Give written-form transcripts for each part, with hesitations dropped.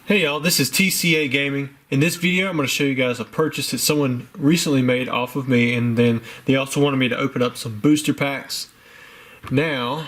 Hey y'all, this is TCA Gaming. In this video I'm going to show you guys a purchase that someone recently made off of me, and then they also wanted me to open up some booster packs. Now,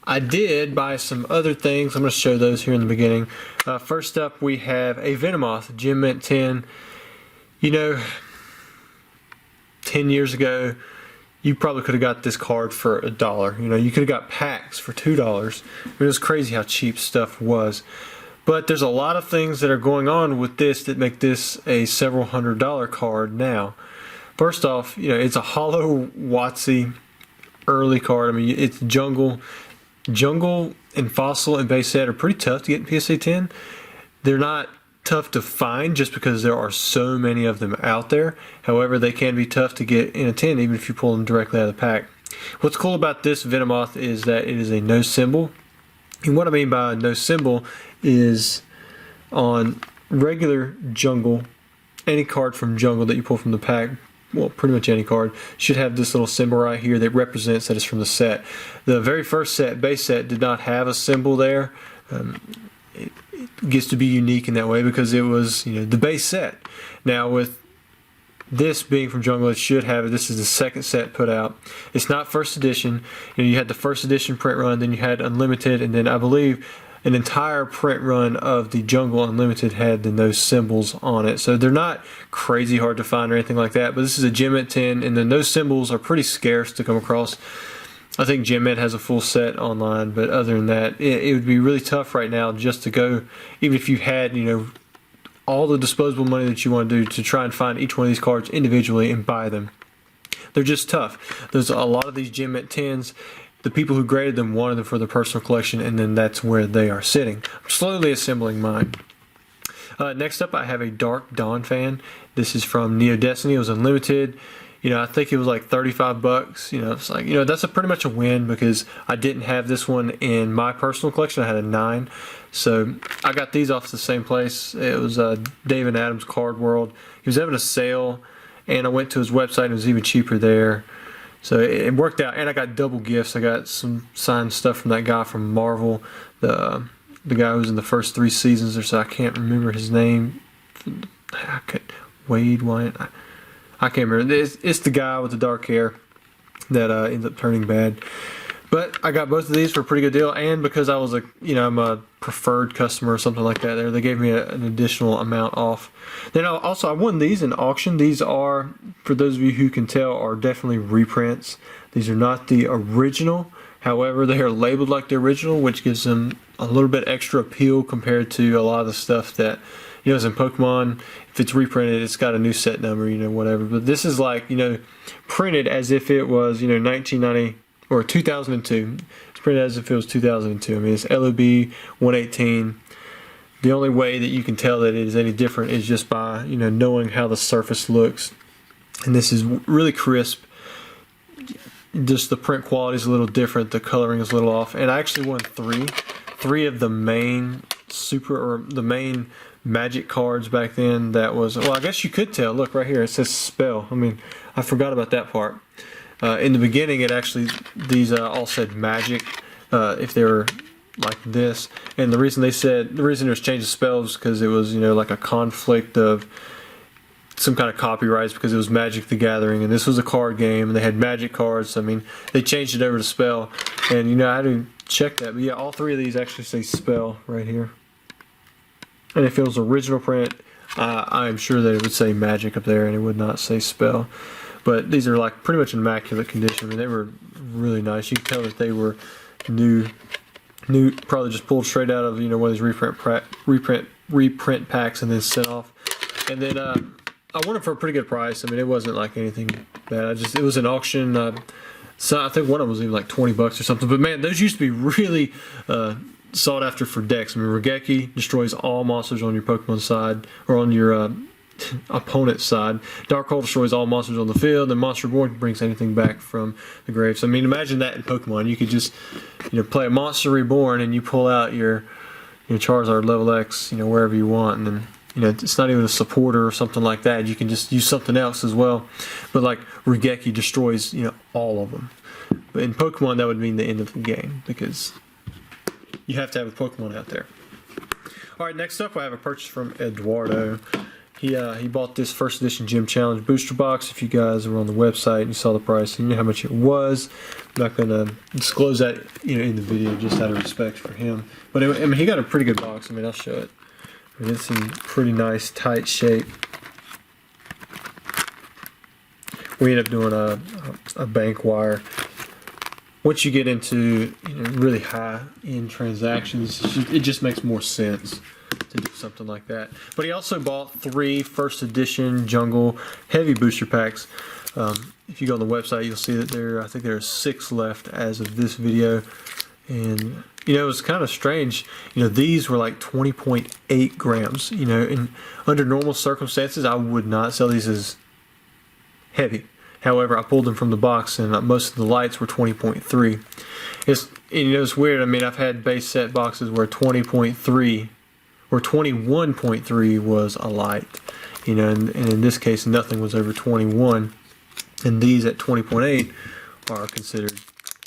I did buy some other things. I'm going to show those here in the beginning. First up we have a Venomoth Gem Mint 10. You know, 10 years ago you probably could have got this card for $1. You know, you could have got packs for $2. It was crazy how cheap stuff was. But there's a lot of things that are going on with this that make this a several $100 card now. First off, you know, it's a hollow WotC early card. I mean, it's Jungle and Fossil and base set are pretty tough to get in PSA 10. They're not tough to find just because there are so many of them out there. However, they can be tough to get in a 10 even if you pull them directly out of the pack. What's cool about this Venomoth is that it is a no symbol. And what I mean by no symbol is on regular Jungle, any card from Jungle that you pull from the pack, well, pretty much any card, should have this little symbol right here that represents that it's from the set. The very first set, base set, did not have a symbol there. It gets to be unique in that way because it was, you know, the base set. Now with this being from Jungle, it should have it. This is the second set put out. It's not first edition. You know, you had the first edition print run, then you had Unlimited, and then I believe an entire print run of the Jungle Unlimited had the no symbols on it. So they're not crazy hard to find or anything like that, but this is a Gem Mint 10, and the no symbols are pretty scarce to come across. I think Gem Mint has a full set online, but other than that, it would be really tough right now just to go, even if you had, you know, all the disposable money that you want to do to try and find each one of these cards individually and buy them. They're just tough. There's a lot of these Gem Mint 10s. The people who graded them wanted them for their personal collection, and then that's where they are sitting. I'm slowly assembling mine. Next up, I have a Dark Dawn fan. This is from Neo Destiny. It was unlimited. You know, I think it was like 35 bucks. You know, it's like, you know, that's pretty much a win because I didn't have this one in my personal collection. I had a 9. So I got these off the same place. It was David Adams Card World. He was having a sale, and I went to his website and it was even cheaper there. So it worked out, and I got double gifts. I got some signed stuff from that guy from Marvel, the guy who was in the first 3 seasons or so. I can't remember his name. Wade Wyatt. I can't remember. It's the guy with the dark hair that ends up turning bad. But I got both of these for a pretty good deal, and because I was I'm a preferred customer or something like that there, they gave me an additional amount off. Then I won these in auction. These are, for those of you who can tell, are definitely reprints. These are not the original. However, they are labeled like the original, which gives them a little bit extra appeal compared to a lot of the stuff that, you know, as in Pokemon, if it's reprinted, it's got a new set number, you know, whatever. But this is like, you know, printed as if it was, you know, 1990 or 2002. It's printed as if it was 2002. I mean, it's LOB 118. The only way that you can tell that it is any different is just by, you know, knowing how the surface looks. And this is really crisp. Just the print quality is a little different. The coloring is a little off. And I actually won three of the main the main Magic cards back then. That was, well, I guess you could tell. Look right here, it says Spell. I mean, I forgot about that part. In the beginning, it actually, these all said Magic, if they were like this. And the reason it was changed to spells because it was, you know, like a conflict of some kind of copyrights because it was Magic the Gathering, and this was a card game, and they had Magic cards. I mean, they changed it over to Spell, and you know, I had to check that. But yeah, all 3 of these actually say Spell right here. And if it was original print, I'm sure that it would say Magic up there, and it would not say Spell. But these are like pretty much in immaculate condition. I mean, they were really nice. You can tell that they were new, probably just pulled straight out of, you know, one of these reprint packs and then sent off. And then I won it for a pretty good price. I mean, it wasn't like anything bad. It was an auction. So I think one of them was even like 20 bucks or something. But man, those used to be really sought after for decks. I mean, Regeki destroys all monsters on your Pokemon side, or on your opponent's side. Dark Hole destroys all monsters on the field, and Monster Reborn brings anything back from the grave. So I mean, imagine that in Pokemon. You could just, you know, play a Monster Reborn and you pull out your Charizard level X, you know, wherever you want, and then, you know, it's not even a supporter or something like that. You can just use something else as well. But like Regeki destroys, you know, all of them. But in Pokemon, that would mean the end of the game because you have to have a Pokemon out there. All right, next up I have a purchase from Eduardo. He bought this first edition Gym Challenge booster box. If you guys were on the website and you saw the price, you knew how much it was. I'm not going to disclose that, in the video, just out of respect for him. But I mean, he got a pretty good box. I mean, I'll show it. I mean, it's in pretty nice, tight shape. We end up doing a bank wire. Once you get into really high-end transactions, it just makes more sense to do something like that. But he also bought 3 first edition Jungle heavy booster packs. If you go on the website, you'll see that I think there are 6 left as of this video. And it was kind of strange. These were like 20.8 grams. And under normal circumstances, I would not sell these as heavy. However, I pulled them from the box, and most of the lights were 20.3. It's weird. I mean, I've had base set boxes where 20.3 or 21.3 was a light, and in this case, nothing was over 21. And these at 20.8 are considered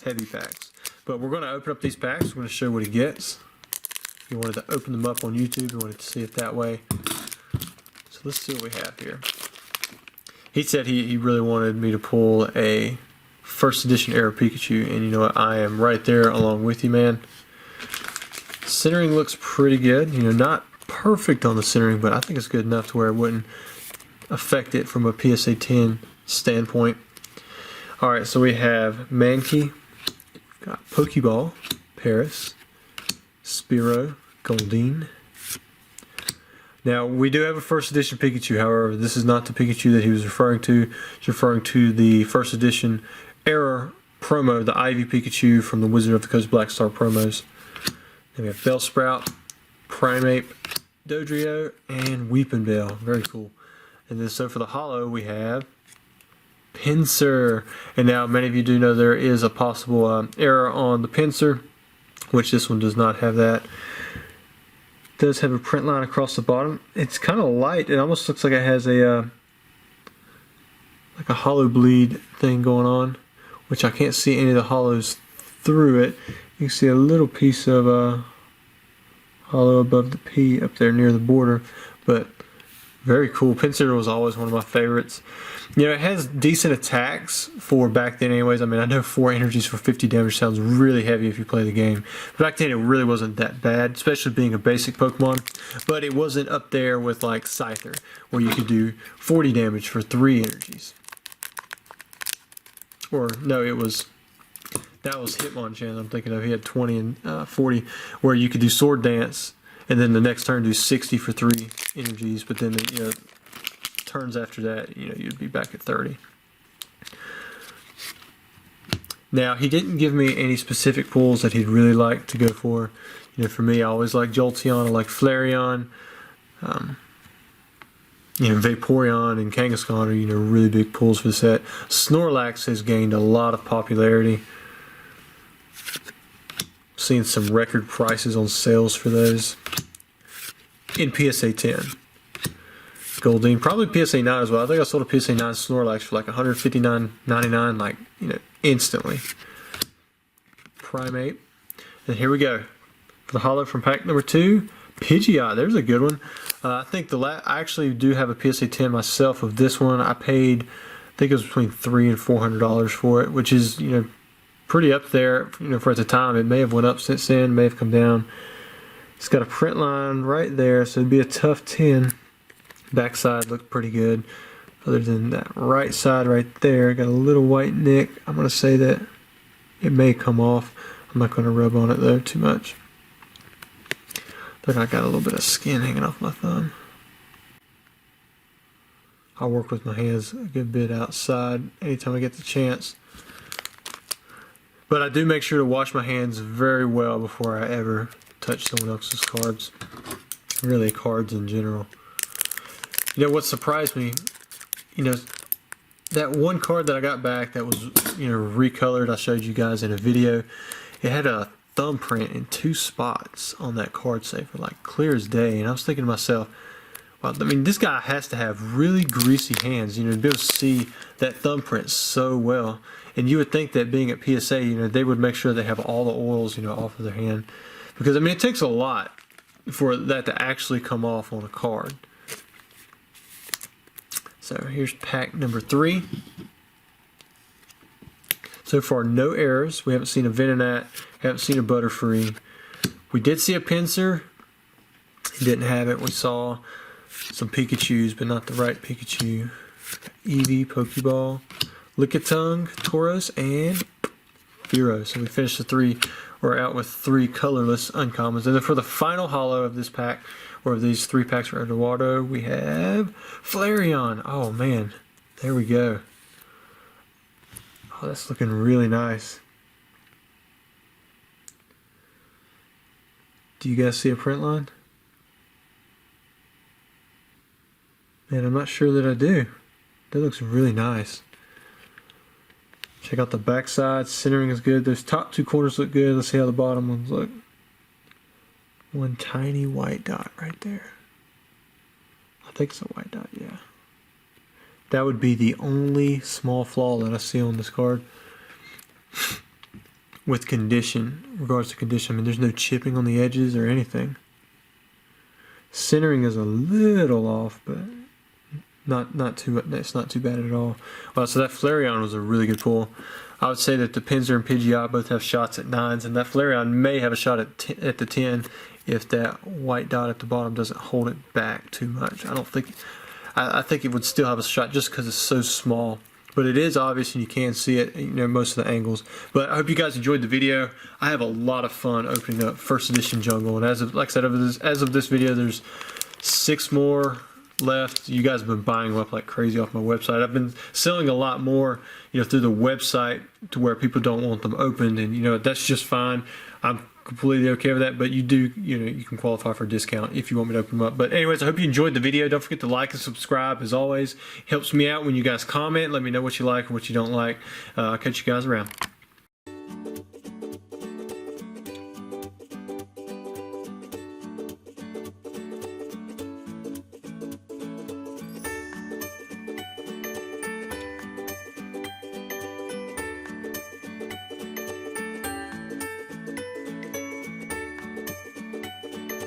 heavy packs. But we're going to open up these packs. We're going to show what he gets. If you wanted to open them up on YouTube, you wanted to see it that way. So let's see what we have here. He said he really wanted me to pull a first edition Arrow Pikachu, and you know what? I am right there along with you, man. Centering looks pretty good. Not perfect on the centering, but I think it's good enough to where it wouldn't affect it from a PSA 10 standpoint. Alright, so we have Mankey, got Pokeball, Paris, Spearow, Goldeen. Now, we do have a first edition Pikachu, however, this is not the Pikachu that he was referring to. He's referring to the first edition Error promo, the Ivy Pikachu from the Wizard of the Coast Black Star promos. Then we have Bellsprout, Primeape, Dodrio, and Weepinbell. Very cool. And then so for the holo, we have Pinsir. And now many of you do know there is a possible error on the Pinsir, which this one does not have that. Does have a print line across the bottom. It's kind of light. It almost looks like it has a like a hollow bleed thing going on, which I can't see any of the hollows through it. You can see a little piece of hollow above the P up there near the border, but very cool. Pinsir was always one of my favorites. It has decent attacks for back then anyways. I mean, I know 4 energies for 50 damage sounds really heavy if you play the game. But back then it really wasn't that bad, especially being a basic Pokemon. But it wasn't up there with like Scyther, where you could do 40 damage for 3 energies. Or, no, that was Hitmonchan I'm thinking of. He had 20 and 40, where you could do Sword Dance, and then the next turn do 60 for 3 energies, but then turns after that, you'd be back at 30. Now, he didn't give me any specific pulls that he'd really like to go for. For me, I always like Jolteon, I like Flareon, Vaporeon and Kangaskhan are really big pulls for the set. Snorlax has gained a lot of popularity. Seeing some record prices on sales for those in PSA 10. Goldeen, probably PSA 9 as well. I think I sold a PSA 9 Snorlax for like $159.99, like, instantly. Primeape. And here we go. For the holo from pack number 2, Pidgeot. There's a good one. I think I actually do have a PSA 10 myself of this one. I paid, I think it was between $300 and $400 for it, which is, pretty up there, for at the time. It may have went up since then, may have come down. It's got a print line right there, so it'd be a tough 10. Backside looked pretty good. Other than that right side right there, got a little white nick. I'm going to say that it may come off. I'm not going to rub on it though too much. Look, I got a little bit of skin hanging off my thumb. I work with my hands a good bit outside anytime I get the chance. But I do make sure to wash my hands very well before I ever touch someone else's cards. Really, cards in general. What surprised me, that one card that I got back that was, recolored, I showed you guys in a video, it had a thumbprint in 2 spots on that card saver, like clear as day. And I was thinking to myself, well, I mean, this guy has to have really greasy hands, to be able to see that thumbprint so well. And you would think that being at PSA, they would make sure they have all the oils, off of their hand. Because, I mean, it takes a lot for that to actually come off on a card. So here's pack number 3. So far, no errors. We haven't seen a Venonat, haven't seen a Butterfree. We did see a Pinsir. He didn't have it. We saw some Pikachus, but not the right Pikachu. Eevee, Pokeball, Lickitung, Tauros, and Fearow. So we finished the 3. We're out with 3 colorless uncommons. And then for the final holo of this pack, or of these 3 packs for Eduardo, we have Flareon. Oh man, there we go. Oh, that's looking really nice. Do you guys see a print line? Man, I'm not sure that I do. That looks really nice. Check out the back side. Centering is good. Those top 2 corners look good. Let's see how the bottom ones look. One tiny white dot right there. I think it's a white dot, yeah. That would be the only small flaw that I see on this card. With condition, in regards to condition, I mean, there's no chipping on the edges or anything. Centering is a little off, but not too. It's not too bad at all. Well, so that Flareon was a really good pull. I would say that the Pinsir and Pidgeot both have shots at 9s, and that Flareon may have a shot at the 10 if that white dot at the bottom doesn't hold it back too much. I don't think. I think it would still have a shot just because it's so small. But it is obvious and you can see it, you know, most of the angles. But I hope you guys enjoyed the video. I have a lot of fun opening up first edition Jungle, and as of, like I said, as of this video, there's 6 more left. You guys have been buying them up like crazy off my website. I've been selling a lot more, you know, through the website to where people don't want them opened, and you know that's just fine. I'm completely okay with that, but you do, you know, you can qualify for a discount if you want me to open them up. But anyways, I hope you enjoyed the video. Don't forget to like and subscribe. As always, helps me out when you guys comment. Let me know what you like and what you don't like. I'll catch you guys around.